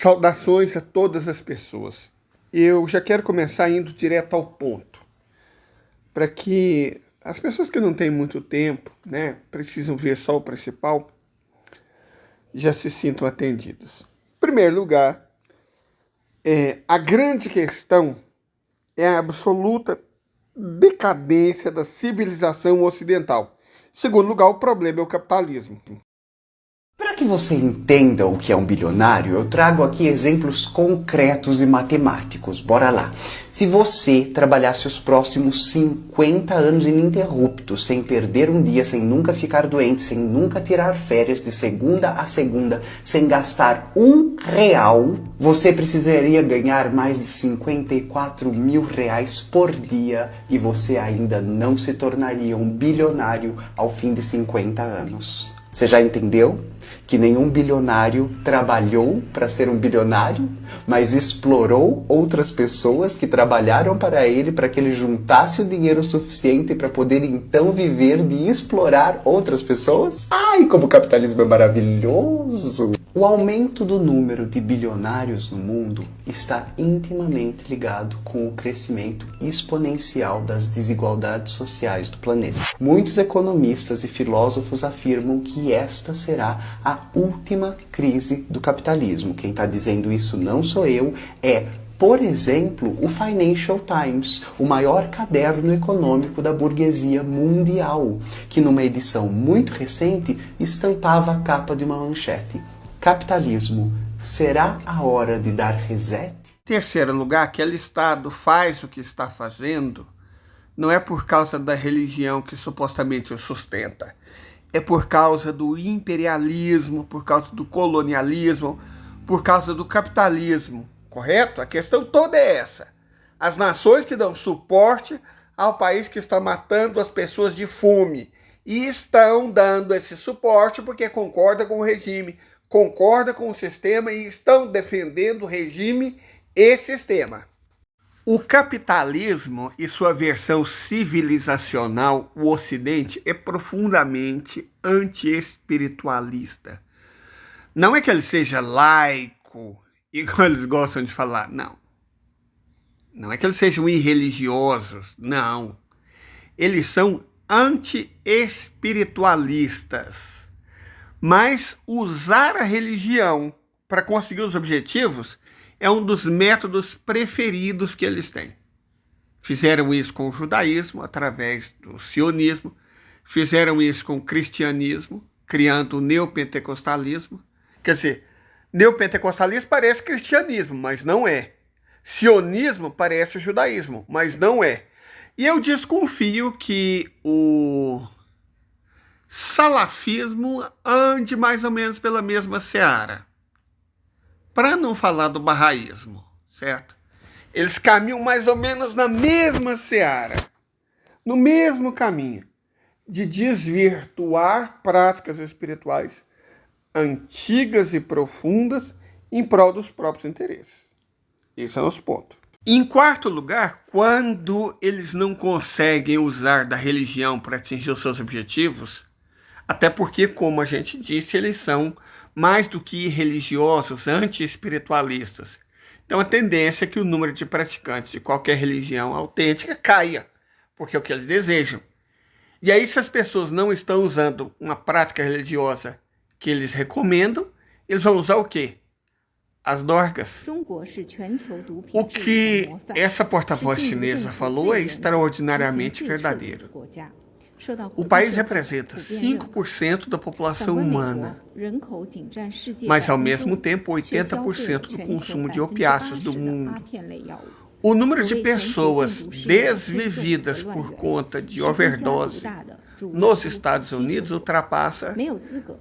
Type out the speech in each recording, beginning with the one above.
Saudações a todas as pessoas. Eu já quero começar indo direto ao ponto, para que as pessoas que não têm muito tempo, precisam ver só o principal, já se sintam atendidas. Em primeiro lugar, a grande questão é a absoluta decadência da civilização ocidental. Em segundo lugar, o problema é o capitalismo. Para que você entenda o que é um bilionário, eu trago aqui exemplos concretos e matemáticos. Bora lá. Se você trabalhasse os próximos 50 anos ininterruptos, sem perder um dia, sem nunca ficar doente, sem nunca tirar férias de segunda a segunda, sem gastar R$1, você precisaria ganhar mais de 54 mil reais por dia e você ainda não se tornaria um bilionário ao fim de 50 anos. Você já entendeu? Que nenhum bilionário trabalhou para ser um bilionário, mas explorou outras pessoas que trabalharam para que ele juntasse o dinheiro suficiente para poder então viver de explorar outras pessoas? Ai, como o capitalismo é maravilhoso! O aumento do número de bilionários no mundo está intimamente ligado com o crescimento exponencial das desigualdades sociais do planeta. Muitos economistas e filósofos afirmam que esta será a última crise do capitalismo. Quem está dizendo isso não sou eu, é, por exemplo, o Financial Times, o maior caderno econômico da burguesia mundial, que numa edição muito recente estampava a capa de uma manchete. Capitalismo, será a hora de dar reset? Em terceiro lugar, aquele Estado faz o que está fazendo não é por causa da religião que supostamente o sustenta. É por causa do imperialismo, por causa do colonialismo, por causa do capitalismo, correto? A questão toda é essa. As nações que dão suporte ao país que está matando as pessoas de fome e estão dando esse suporte porque concordam com o regime, concordam com o sistema e estão defendendo o regime e sistema. O capitalismo e sua versão civilizacional, o Ocidente, é profundamente anti-espiritualista. Não é que ele seja laico, igual eles gostam de falar, não. Não é que eles sejam irreligiosos, não. Eles são anti-espiritualistas. Mas usar a religião para conseguir os objetivos é um dos métodos preferidos que eles têm. Fizeram isso com o judaísmo, através do sionismo. Fizeram isso com o cristianismo, criando o neopentecostalismo. Quer dizer, neopentecostalismo parece cristianismo, mas não é. Sionismo parece judaísmo, mas não é. E eu desconfio que o salafismo ande mais ou menos pela mesma seara. Para não falar do bahaísmo, certo? Eles caminham mais ou menos na mesma seara, no mesmo caminho, de desvirtuar práticas espirituais antigas e profundas em prol dos próprios interesses. Esse é o nosso ponto. Em quarto lugar, quando eles não conseguem usar da religião para atingir os seus objetivos, até porque, como a gente disse, eles são mais do que religiosos, anti-espiritualistas. Então a tendência é que o número de praticantes de qualquer religião autêntica caia, porque é o que eles desejam. E aí, se as pessoas não estão usando uma prática religiosa que eles recomendam, eles vão usar o quê? As dorgas. O que essa porta-voz chinesa falou é extraordinariamente verdadeiro. O país representa 5% da população humana, mas ao mesmo tempo 80% do consumo de opiáceos do mundo. O número de pessoas desvividas por conta de overdose nos Estados Unidos ultrapassa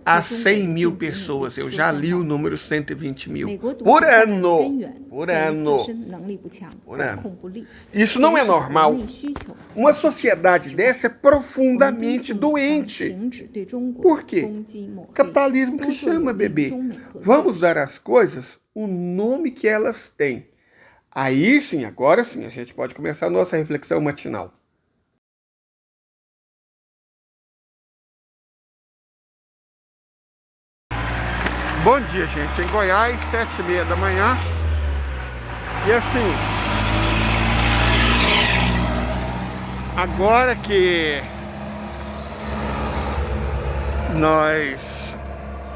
as 100 mil pessoas. Eu já li o número 120 mil por ano. Por ano. Por ano. Isso não é normal. Uma sociedade dessa é profundamente doente. Por quê? Capitalismo que chama, bebê. Vamos dar às coisas o nome que elas têm. Aí sim, agora sim, a gente pode começar a nossa reflexão matinal. Bom dia, gente. Em Goiás, 7h30 da manhã. E assim, agora que nós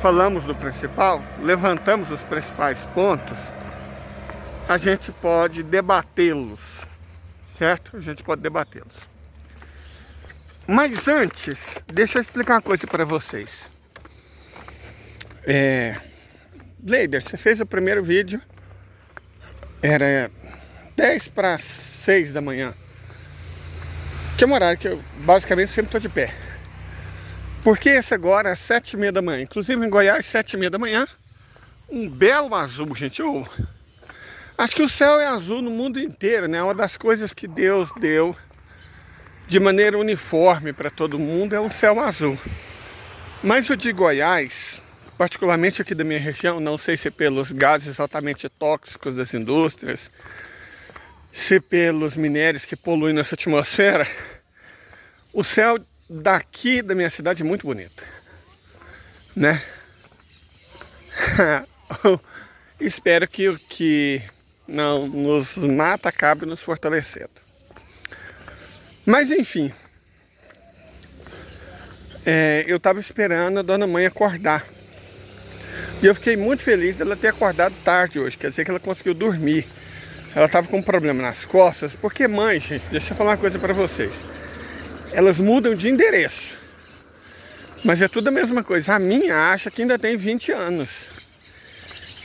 falamos do principal, levantamos os principais pontos, a gente pode debatê-los, certo? A gente pode debatê-los. Mas antes, deixa eu explicar uma coisa para vocês. Leider, você fez o primeiro vídeo, era 5:50 da manhã, que é um horário que eu basicamente sempre estou de pé. Porque esse agora é 7h30 da manhã, inclusive em Goiás, 7h30 da manhã, um belo azul, gente. Acho que o céu é azul no mundo inteiro, né? Uma das coisas que Deus deu de maneira uniforme para todo mundo é o céu azul. Mas o de Goiás, particularmente aqui da minha região, não sei se pelos gases altamente tóxicos das indústrias, se pelos minérios que poluem nossa atmosfera, o céu daqui da minha cidade é muito bonito, né? Espero que o que não nos mata acabe nos fortalecendo. Mas enfim, eu estava esperando a dona mãe acordar. E eu fiquei muito feliz dela ter acordado tarde hoje, quer dizer que ela conseguiu dormir. Ela estava com um problema nas costas, porque mãe, gente, deixa eu falar uma coisa para vocês. Elas mudam de endereço, mas é tudo a mesma coisa. A minha acha que ainda tem 20 anos.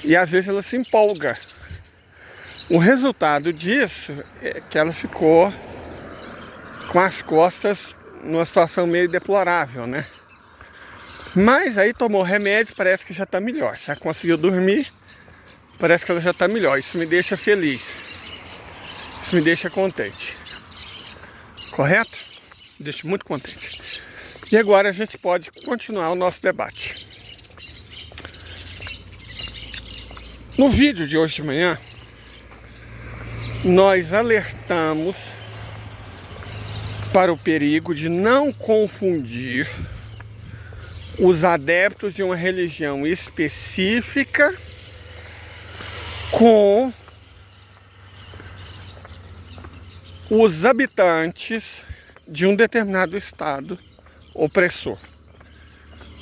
E às vezes ela se empolga. O resultado disso é que ela ficou com as costas numa situação meio deplorável, né? Mas aí tomou remédio, parece que já está melhor. Já conseguiu dormir, parece que ela já está melhor. Isso me deixa feliz. Isso me deixa contente. Correto? Me deixa muito contente. E agora a gente pode continuar o nosso debate. No vídeo de hoje de manhã, nós alertamos para o perigo de não confundir os adeptos de uma religião específica com os habitantes de um determinado estado opressor.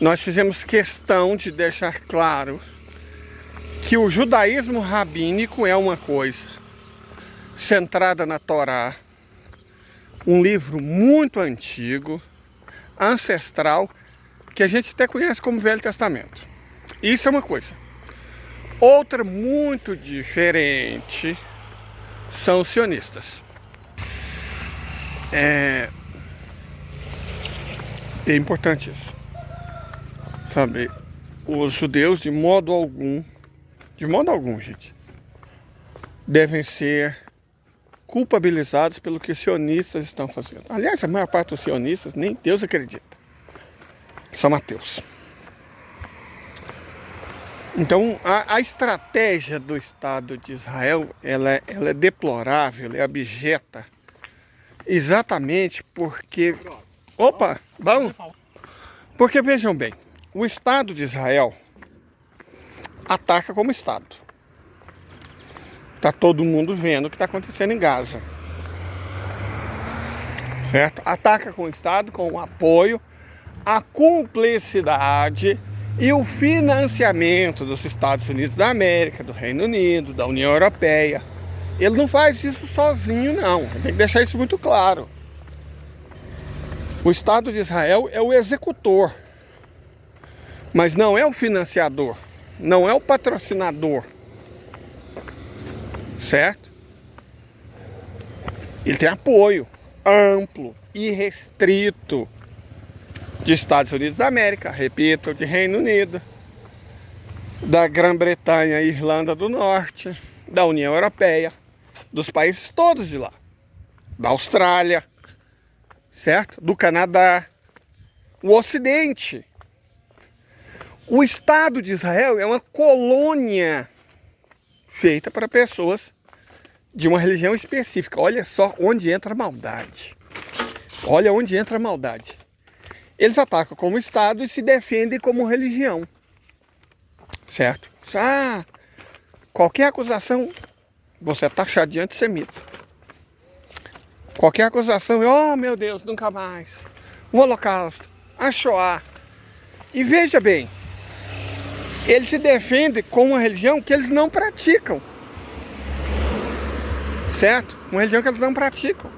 Nós fizemos questão de deixar claro que o judaísmo rabínico é uma coisa centrada na Torá, um livro muito antigo, ancestral, que a gente até conhece como Velho Testamento. Isso é uma coisa. Outra muito diferente são os sionistas. É importante isso, sabe? Os judeus, de modo algum, gente, devem ser culpabilizados pelo que os sionistas estão fazendo. Aliás, a maior parte dos sionistas nem Deus acredita. São ateus. Então, a estratégia do Estado de Israel, ela é deplorável, ela é abjeta, exatamente porque... Opa, vamos? Porque, vejam bem, o Estado de Israel ataca como Estado. Está todo mundo vendo o que está acontecendo em Gaza. Certo? Ataca com o Estado, com o apoio, a cumplicidade e o financiamento dos Estados Unidos da América, do Reino Unido, da União Europeia. Ele não faz isso sozinho, não. Tem que deixar isso muito claro. O Estado de Israel é o executor, mas não é o financiador, não é o patrocinador. Certo? Ele tem apoio amplo e restrito de Estados Unidos da América, repito, de Reino Unido, da Grã-Bretanha e Irlanda do Norte, da União Europeia, dos países todos de lá, da Austrália, certo? Do Canadá, o Ocidente. O Estado de Israel é uma colônia feita para pessoas de uma religião específica. Olha só onde entra a maldade. Olha onde entra a maldade. Eles atacam como Estado e se defendem como religião. certo? Qualquer acusação, você é taxado de antissemita. Qualquer acusação, oh meu Deus, nunca mais. O Holocausto, a Shoah. E veja bem, eles se defendem com uma religião que eles não praticam. Certo? Uma religião que eles não praticam.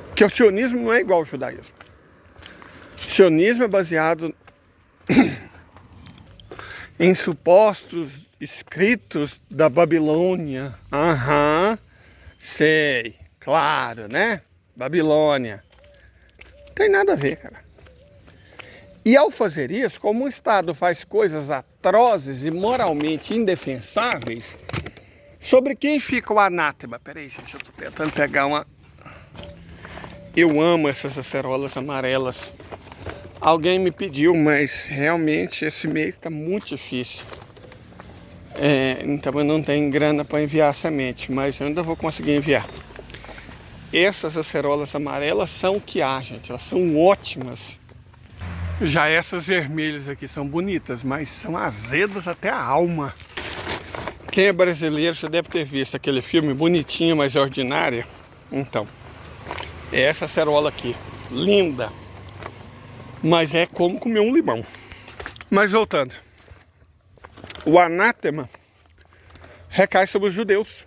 Porque o sionismo não é igual ao judaísmo. O sionismo é baseado em supostos escritos da Babilônia. Sei, claro, né? Babilônia. Não tem nada a ver, cara. E ao fazer isso, como o Estado faz coisas atrozes e moralmente indefensáveis, sobre quem fica o anátema? Peraí, gente, eu tô tentando pegar uma... Eu amo essas acerolas amarelas. Alguém me pediu, mas realmente esse mês está muito difícil. Então eu não tenho grana para enviar a semente, mas eu ainda vou conseguir enviar. Essas acerolas amarelas são o que há, gente. Elas são ótimas. Já essas vermelhas aqui são bonitas, mas são azedas até a alma. Quem é brasileiro já deve ter visto aquele filme Bonitinha, mas Ordinária. Então, é essa acerola aqui, linda. Mas é como comer um limão. Mas voltando. O anátema recai sobre os judeus.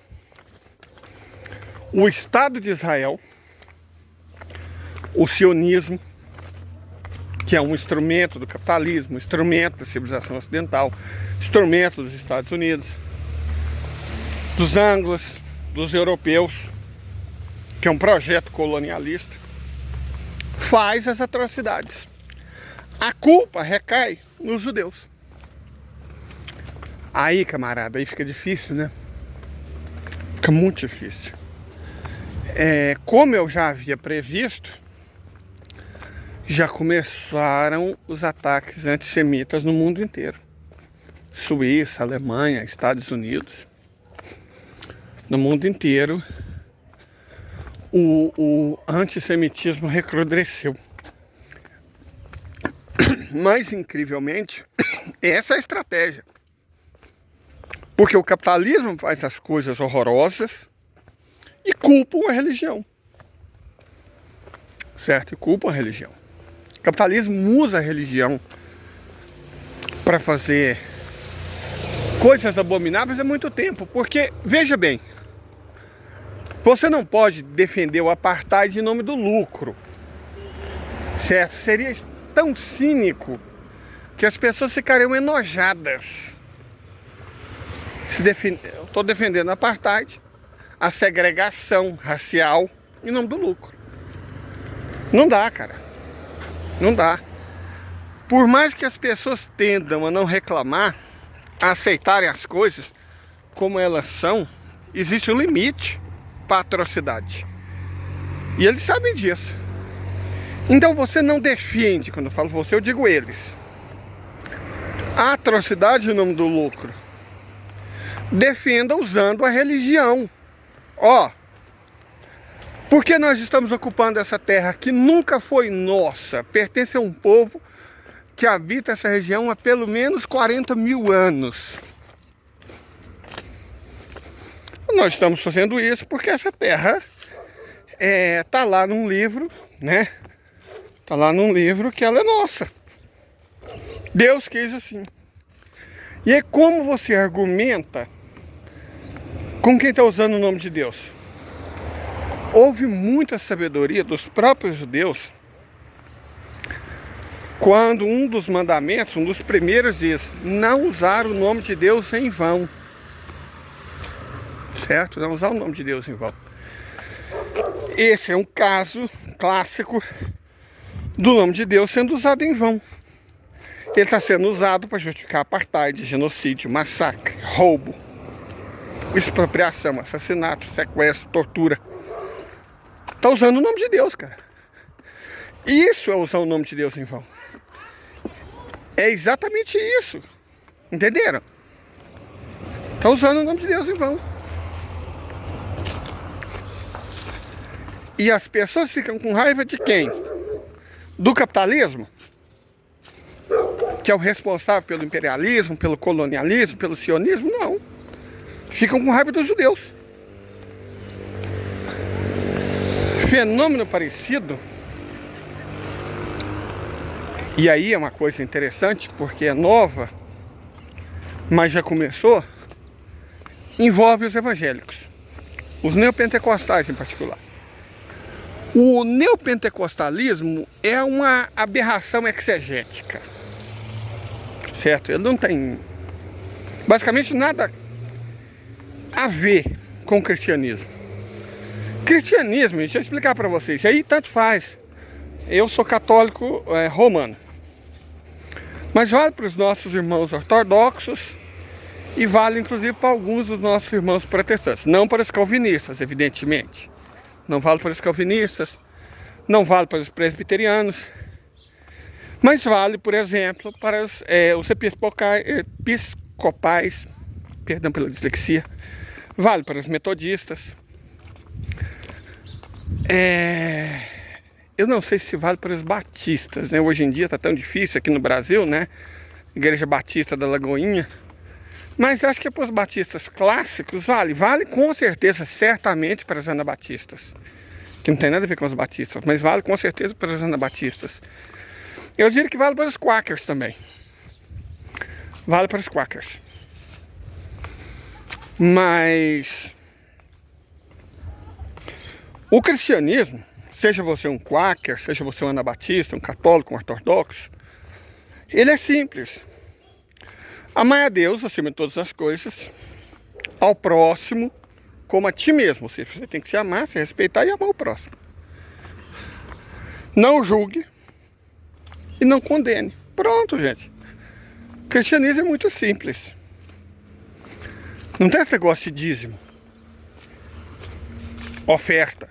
O Estado de Israel, o sionismo, que é um instrumento do capitalismo, instrumento da civilização ocidental, instrumento dos Estados Unidos, dos anglos, dos europeus, que é um projeto colonialista, faz as atrocidades. A culpa recai nos judeus. Aí, camarada, aí fica difícil, né? Fica muito difícil. Como eu já havia previsto, já começaram os ataques antissemitas no mundo inteiro. Suíça, Alemanha, Estados Unidos. No mundo inteiro, o antissemitismo recrudesceu. Mas, incrivelmente, essa é a estratégia. Porque o capitalismo faz as coisas horrorosas e culpam a religião. Certo? E culpam a religião. O capitalismo usa a religião para fazer coisas abomináveis há muito tempo. Porque, veja bem, você não pode defender o apartheid em nome do lucro. Certo? Seria tão cínico que as pessoas ficariam enojadas. Eu estou defendendo o apartheid, a segregação racial em nome do lucro. Não dá, cara. Não dá. Por mais que as pessoas tendam a não reclamar, a aceitarem as coisas como elas são, existe um limite para a atrocidade. E eles sabem disso. Então você não defende, quando eu falo você, eu digo eles. A atrocidade em nome do lucro. Defenda usando a religião. Porque nós estamos ocupando essa terra que nunca foi nossa, pertence a um povo que habita essa região há pelo menos 40 mil anos. Nós estamos fazendo isso porque essa terra está lá num livro, né? Está lá num livro que ela é nossa. Deus quis assim. E aí como você argumenta com quem está usando o nome de Deus? Houve muita sabedoria dos próprios judeus quando um dos mandamentos, um dos primeiros diz: não usar o nome de Deus em vão. Certo? Não usar o nome de Deus em vão. Esse é um caso clássico do nome de Deus sendo usado em vão. Ele está sendo usado para justificar apartheid, genocídio, massacre, roubo, expropriação, assassinato, sequestro, tortura. Está usando o nome de Deus, cara. Isso é usar o nome de Deus em vão. É exatamente isso. Entenderam? Está usando o nome de Deus em vão. E as pessoas ficam com raiva de quem? Do capitalismo? que é o responsável pelo imperialismo, pelo colonialismo, pelo sionismo, não. Ficam com raiva dos judeus. Fenômeno parecido, e aí é uma coisa interessante, porque é nova, mas já começou, envolve os evangélicos, os neopentecostais em particular. O neopentecostalismo é uma aberração exegética, certo? Ele não tem basicamente nada a ver com o cristianismo. Cristianismo, deixa eu explicar para vocês, aí tanto faz. Eu sou católico romano, mas vale para os nossos irmãos ortodoxos e vale inclusive para alguns dos nossos irmãos protestantes. Não para os calvinistas, evidentemente. Não vale para os calvinistas, não vale para os presbiterianos, mas vale, por exemplo, para os episcopais, perdão pela dislexia, vale para os metodistas. Eu não sei se vale para os batistas, né? Hoje em dia está tão difícil aqui no Brasil, né? Igreja Batista da Lagoinha. Mas acho que para os batistas clássicos vale. Vale com certeza, certamente para os anabatistas. Que não tem nada a ver com os batistas, mas vale com certeza para os anabatistas. Eu diria que vale para os quakers também. Vale para os quakers. Mas o cristianismo, seja você um quaker, seja você um anabatista, um católico, um ortodoxo, ele é simples. Amar a Deus acima de todas as coisas, ao próximo como a ti mesmo. Ou seja, você tem que se amar, se respeitar e amar o próximo. Não julgue e não condene. Pronto, gente. O cristianismo é muito simples. Não tem esse negócio de dízimo, oferta.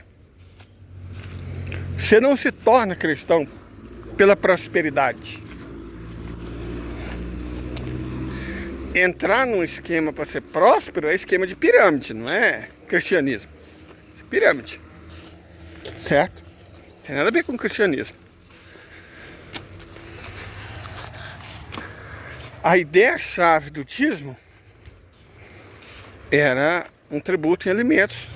Você não se torna cristão pela prosperidade. Entrar num esquema para ser próspero é esquema de pirâmide, não é cristianismo. É pirâmide. Certo? Não tem nada a ver com cristianismo. A ideia-chave do dízimo era um tributo em alimentos,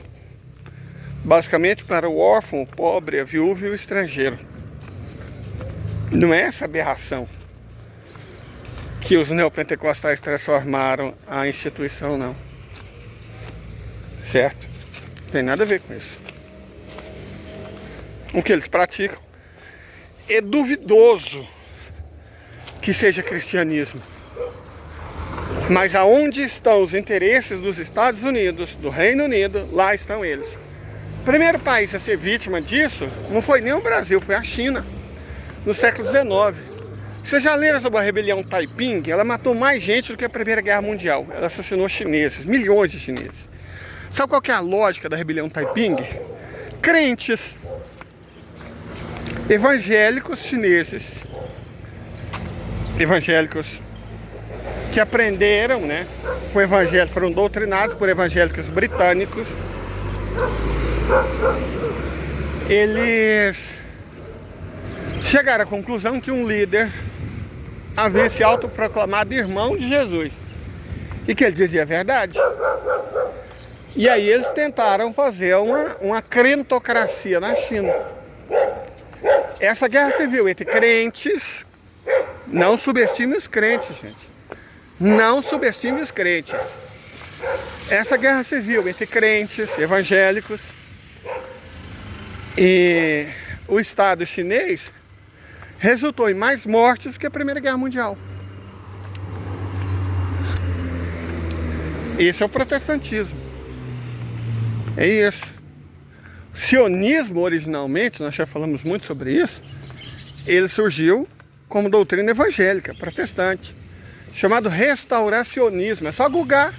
basicamente para o órfão, o pobre, a viúva e o estrangeiro. Não é essa aberração que os neopentecostais transformaram a instituição, não. Certo? Não tem nada a ver com isso. O que eles praticam é duvidoso que seja cristianismo. Mas aonde estão os interesses dos Estados Unidos, do Reino Unido, lá estão eles. O primeiro país a ser vítima disso não foi nem o Brasil, foi a China, no século XIX. Vocês já leram sobre a rebelião Taiping? Ela matou mais gente do que a Primeira Guerra Mundial. Ela assassinou chineses, milhões de chineses. Sabe qual que é a lógica da rebelião Taiping? Crentes, evangélicos chineses, evangélicos que aprenderam, né, com evangélicos, foram doutrinados por evangélicos britânicos. Eles chegaram à conclusão que um líder havia se autoproclamado irmão de Jesus e que ele dizia a verdade. E aí eles tentaram fazer uma crentocracia na China. Essa guerra civil entre crentes, não subestime os crentes, gente. Não subestime os crentes. Essa guerra civil entre crentes, evangélicos e o Estado chinês resultou em mais mortes que a Primeira Guerra Mundial. Esse é o protestantismo. É isso. O sionismo, originalmente, nós já falamos muito sobre isso, ele surgiu como doutrina evangélica, protestante, chamado restauracionismo. É só googar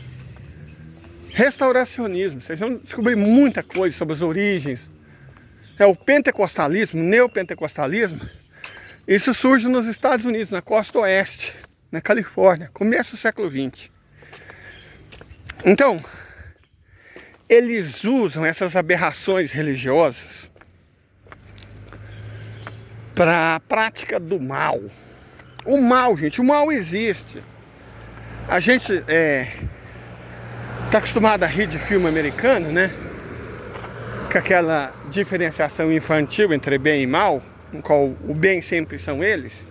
restauracionismo. Vocês vão descobrir muita coisa sobre as origens. É o pentecostalismo, neopentecostalismo. Isso surge nos Estados Unidos, na costa oeste, na Califórnia, começo do século XX. Então, eles usam essas aberrações religiosas para a prática do mal, O mal, gente, o mal existe. A gente tá acostumado a rir de filme americano, né? Com aquela diferenciação infantil entre bem e mal, em qual o bem sempre são eles.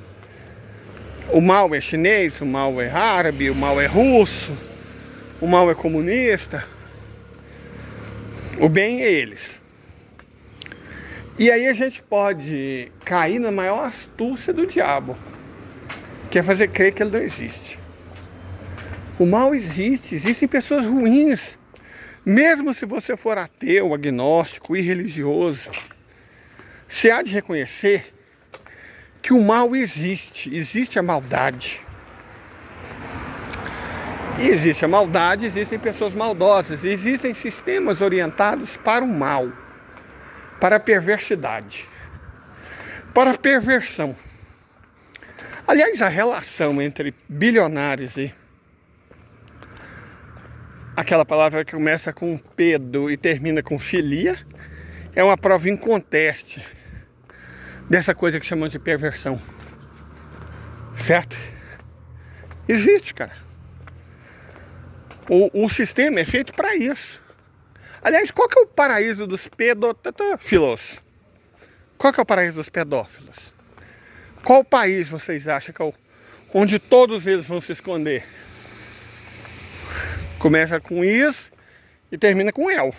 O mal é chinês, o mal é árabe, o mal é russo, o mal é comunista. O bem é eles. E aí a gente pode cair na maior astúcia do diabo, que é fazer crer que ele não existe. O mal existe, existem pessoas ruins. Mesmo se você for ateu, agnóstico, irreligioso, você há de reconhecer que o mal existe, existe a maldade. E existe a maldade, existem pessoas maldosas, existem sistemas orientados para o mal, para a perversidade, para a perversão. Aliás, a relação entre bilionários e aquela palavra que começa com pedo e termina com filia é uma prova inconteste dessa coisa que chamamos de perversão. Certo? Existe, cara. O sistema é feito para isso. Aliás, qual que é o paraíso dos pedófilos? Qual que é o paraíso dos pedófilos? Qual país vocês acham que é onde todos eles vão se esconder? Começa com is e termina com el.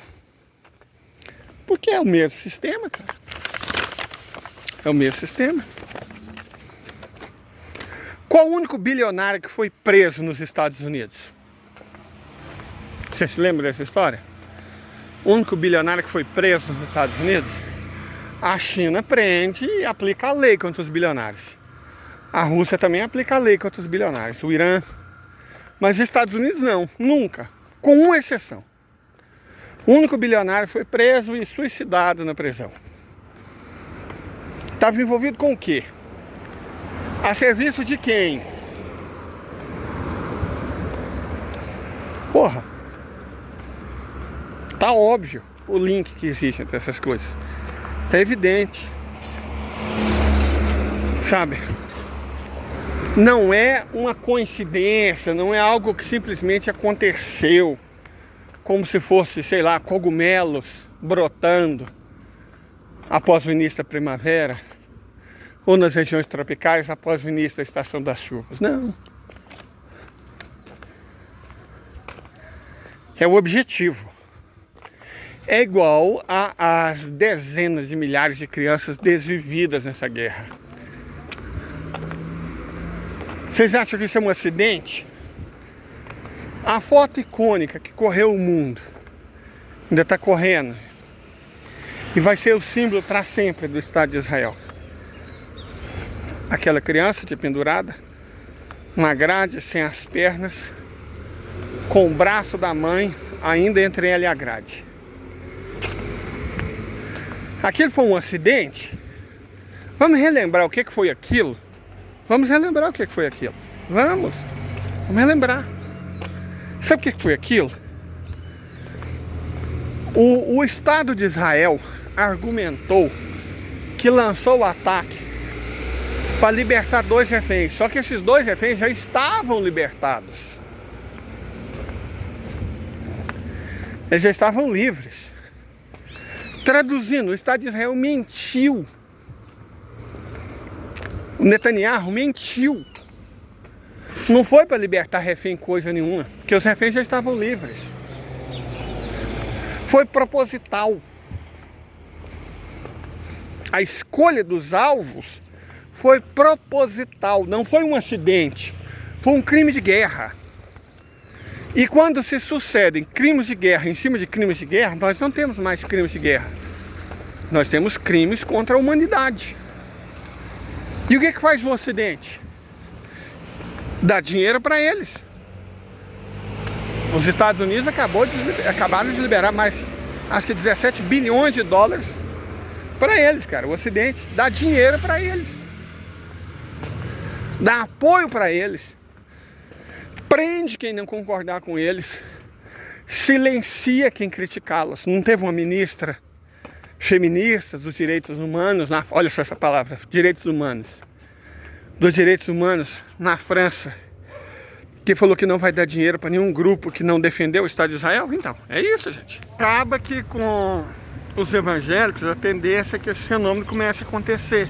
Porque é o mesmo sistema, cara. É o mesmo sistema. Qual o único bilionário que foi preso nos Estados Unidos? Você se lembra dessa história? O único bilionário que foi preso nos Estados Unidos? A China prende e aplica a lei contra os bilionários. A Rússia também aplica a lei contra os bilionários. O Irã. Mas os Estados Unidos não, nunca. Com uma exceção. O único bilionário foi preso e suicidado na prisão. Estava envolvido com o quê? A serviço de quem? Porra. Tá óbvio o link que existe entre essas coisas. Tá evidente. Sabe? Não é uma coincidência, não é algo que simplesmente aconteceu. Como se fosse, sei lá, cogumelos brotando após o início da primavera. Ou nas regiões tropicais após o início da estação das chuvas. Não. É o objetivo. É igual às dezenas de milhares de crianças desvividas nessa guerra. Vocês acham que isso é um acidente? A foto icônica que correu o mundo ainda está correndo e vai ser o símbolo para sempre do Estado de Israel. Aquela criança de pendurada, uma grade sem as pernas, com o braço da mãe ainda entre ela e a grade. Aquilo foi um acidente? Vamos relembrar o que foi aquilo? Vamos relembrar o que foi aquilo. Vamos relembrar. Sabe o que foi aquilo? O Estado de Israel argumentou que lançou o ataque para libertar 2 reféns. Só que esses 2 reféns já estavam libertados. Eles já estavam livres. Traduzindo, o Estado de Israel mentiu. O Netanyahu mentiu. Não foi para libertar refém coisa nenhuma, porque os reféns já estavam livres. Foi proposital. A escolha dos alvos foi proposital, não foi um acidente. Foi um crime de guerra. E quando se sucedem crimes de guerra em cima de crimes de guerra, nós não temos mais crimes de guerra. Nós temos crimes contra a humanidade. E o que faz o Ocidente? Dá dinheiro para eles. Os Estados Unidos acabaram de liberar mais, acho que 17 bilhões de dólares para eles, cara. O Ocidente dá dinheiro para eles. Dá apoio para eles. Prende quem não concordar com eles, silencia quem criticá-los. Não teve uma ministra feminista dos direitos humanos, olha só essa palavra, direitos humanos, dos direitos humanos na França, que falou que não vai dar dinheiro para nenhum grupo que não defendeu o Estado de Israel? Então, é isso, gente. Acaba que com os evangélicos a tendência é que esse fenômeno comece a acontecer.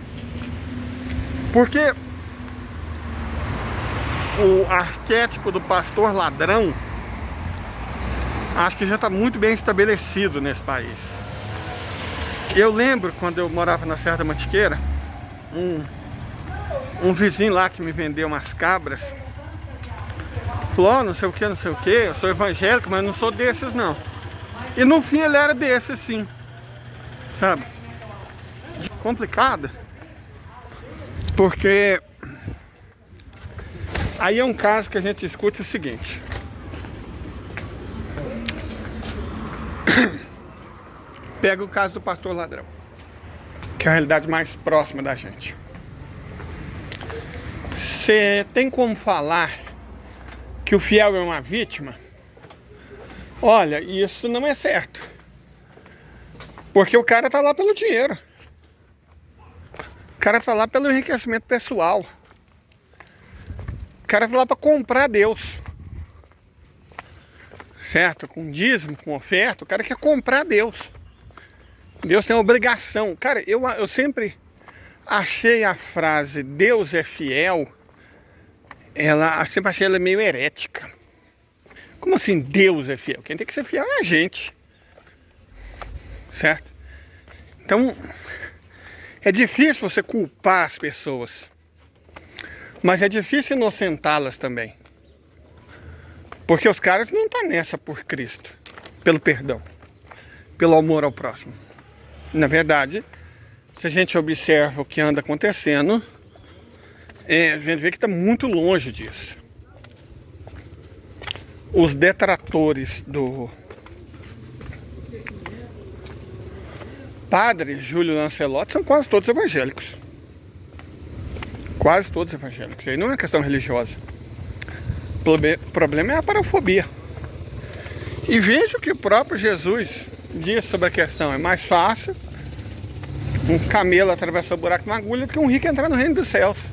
Porque o arquétipo do pastor ladrão acho que já está muito bem estabelecido nesse país. Eu lembro quando eu morava na Serra da Mantiqueira, um vizinho lá que me vendeu umas cabras falou, oh, não sei o que, eu sou evangélico, mas não sou desses não. E no fim ele era desses sim, sabe? Complicado, porque aí é um caso que a gente escuta o seguinte. Pega o caso do pastor ladrão, que é a realidade mais próxima da gente. Você tem como falar que o fiel é uma vítima? Olha, isso não é certo. Porque o cara tá lá pelo dinheiro. O cara tá lá pelo enriquecimento pessoal. O cara tá lá para comprar Deus. Certo? Com dízimo, com oferta, o cara quer comprar Deus. Deus tem a obrigação. Cara, eu sempre achei a frase Deus é fiel, eu sempre achei ela meio herética. Como assim Deus é fiel? Quem tem que ser fiel é a gente. Certo? Então, é difícil você culpar as pessoas. Mas é difícil inocentá-las também. Porque os caras não estão nessa por Cristo, pelo perdão, pelo amor ao próximo. Na verdade, se a gente observa o que anda acontecendo, a gente vê que está muito longe disso. Os detratores do padre Júlio Lancelotti são quase todos evangélicos. Quase todos evangélicos. Aí não é questão religiosa. O problema é a parafobia. E veja o que o próprio Jesus diz sobre a questão. É mais fácil um camelo atravessar o buraco de uma agulha do que um rico entrar no reino dos céus.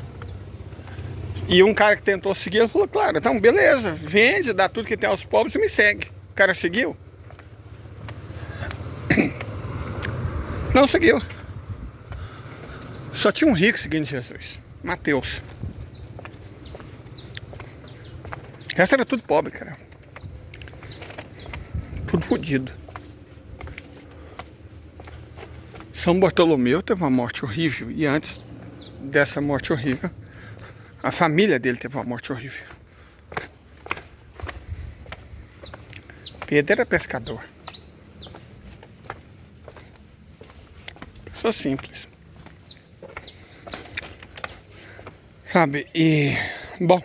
E um cara que tentou seguir, ele falou, claro, então beleza, vende, dá tudo que tem aos pobres e me segue. O cara seguiu? Não seguiu. Só tinha um rico seguindo Jesus, Mateus. O resto era tudo pobre, cara. Tudo fodido. São Bartolomeu teve uma morte horrível. E antes dessa morte horrível, a família dele teve uma morte horrível. Pedro era pescador. Pessoa simples. Sabe, e... Bom,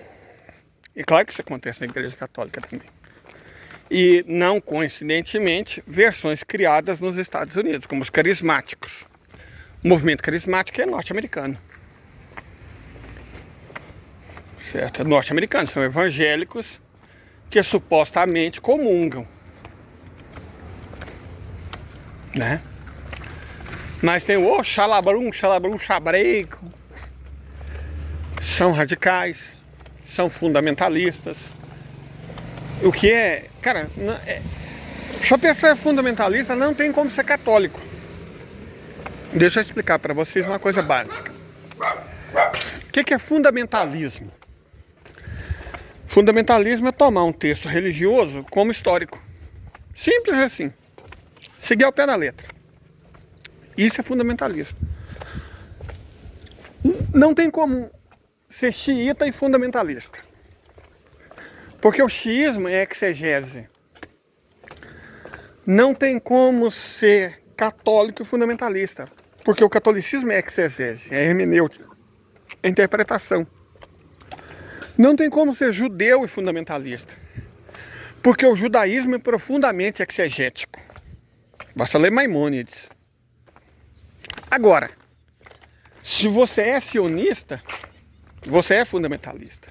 e claro que isso acontece na Igreja Católica também. E não coincidentemente, versões criadas nos Estados Unidos, como os carismáticos. O movimento carismático é norte-americano. Certo? É norte-americano, são evangélicos que supostamente comungam. Né? Mas tem o xalabrum, xabreico. São radicais, são fundamentalistas. O que é... Cara, se a pessoa é fundamentalista, não tem como ser católico. Deixa eu explicar para vocês uma coisa básica. O que é fundamentalismo? Fundamentalismo é tomar um texto religioso como histórico. Simples assim. Seguir ao pé da letra. Isso é fundamentalismo. Não tem como ser xiita e fundamentalista. Porque o xiismo é exegese. Não tem como ser católico e fundamentalista. Porque o catolicismo é exegese, é hermenêutica, é interpretação. Não tem como ser judeu e fundamentalista. Porque o judaísmo é profundamente exegético. Basta ler Maimônides. Agora, se você é sionista, você é fundamentalista.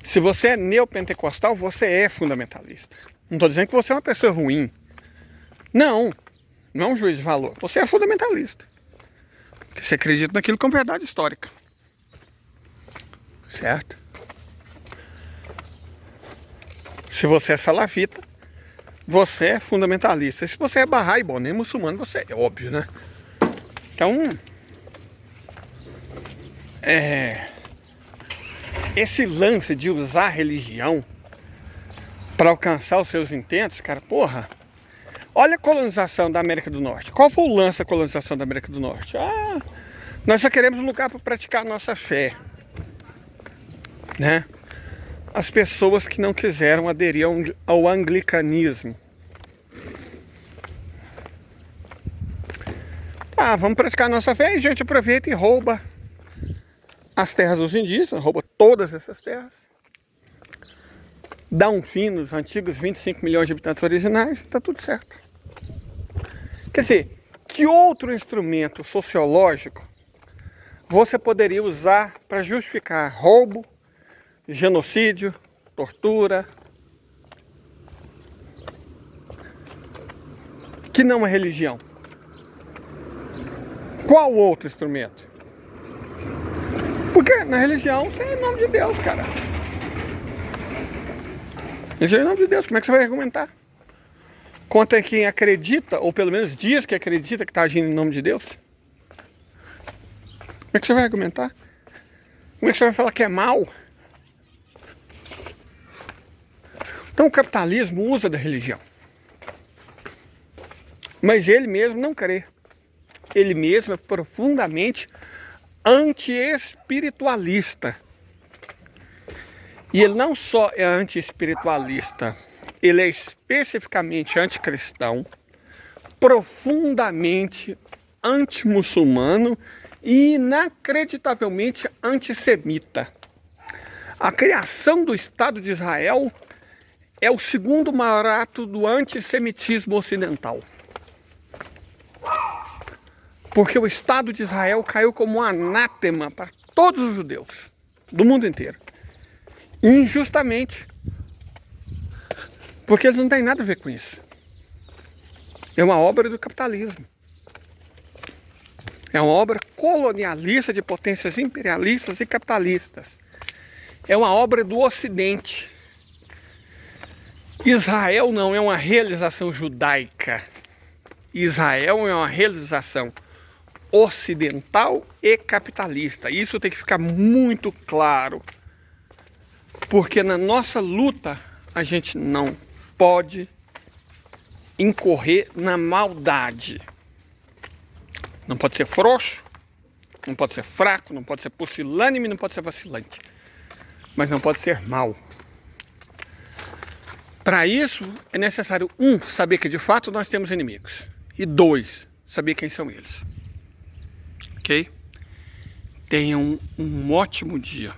Se você é neopentecostal, você é fundamentalista. Não estou dizendo que você é uma pessoa ruim. Não é um juiz de valor. Você é fundamentalista. Porque você acredita naquilo como verdade histórica. certo? Se você é salafita, você é fundamentalista. Se você é Bahá'í, bom, nem muçulmano você é, óbvio, né? Então, esse lance de usar a religião para alcançar os seus intentos, cara, porra. Olha a colonização da América do Norte. Qual foi o lance da colonização da América do Norte? Nós só queremos um lugar para praticar a nossa fé, né? As pessoas que não quiseram aderir ao anglicanismo. Vamos praticar a nossa fé e a gente aproveita e rouba as terras dos indígenas, rouba todas essas terras, dá um fim nos antigos 25 milhões de habitantes originais e tá tudo certo. Quer dizer, que outro instrumento sociológico você poderia usar para justificar roubo, genocídio, tortura, que não é religião? Qual outro instrumento? Porque na religião você é em nome de Deus, cara. Religião é em nome de Deus, como é que você vai argumentar? Contra quem acredita, ou pelo menos diz que acredita que está agindo em nome de Deus? Como é que você vai argumentar? Como é que você vai falar que é mal? Então o capitalismo usa da religião. Mas ele mesmo não crê. Ele mesmo é profundamente anti-espiritualista. E ele não só é anti-espiritualista, ele é especificamente anticristão, profundamente anti-muçulmano e inacreditavelmente antissemita. A criação do Estado de Israel é o segundo maior ato do antissemitismo ocidental. Porque o Estado de Israel caiu como um anátema para todos os judeus do mundo inteiro. Injustamente. Porque eles não têm nada a ver com isso. É uma obra do capitalismo. É uma obra colonialista de potências imperialistas e capitalistas. É uma obra do Ocidente. Israel não é uma realização judaica. Israel é uma realização ocidental e capitalista. Isso tem que ficar muito claro. Porque na nossa luta a gente não pode incorrer na maldade. Não pode ser frouxo, não pode ser fraco, não pode ser pusilânime, não pode ser vacilante. Mas não pode ser mau. Para isso é necessário, saber que de fato nós temos inimigos. E 2, saber quem são eles. Ok? Tenham um ótimo dia.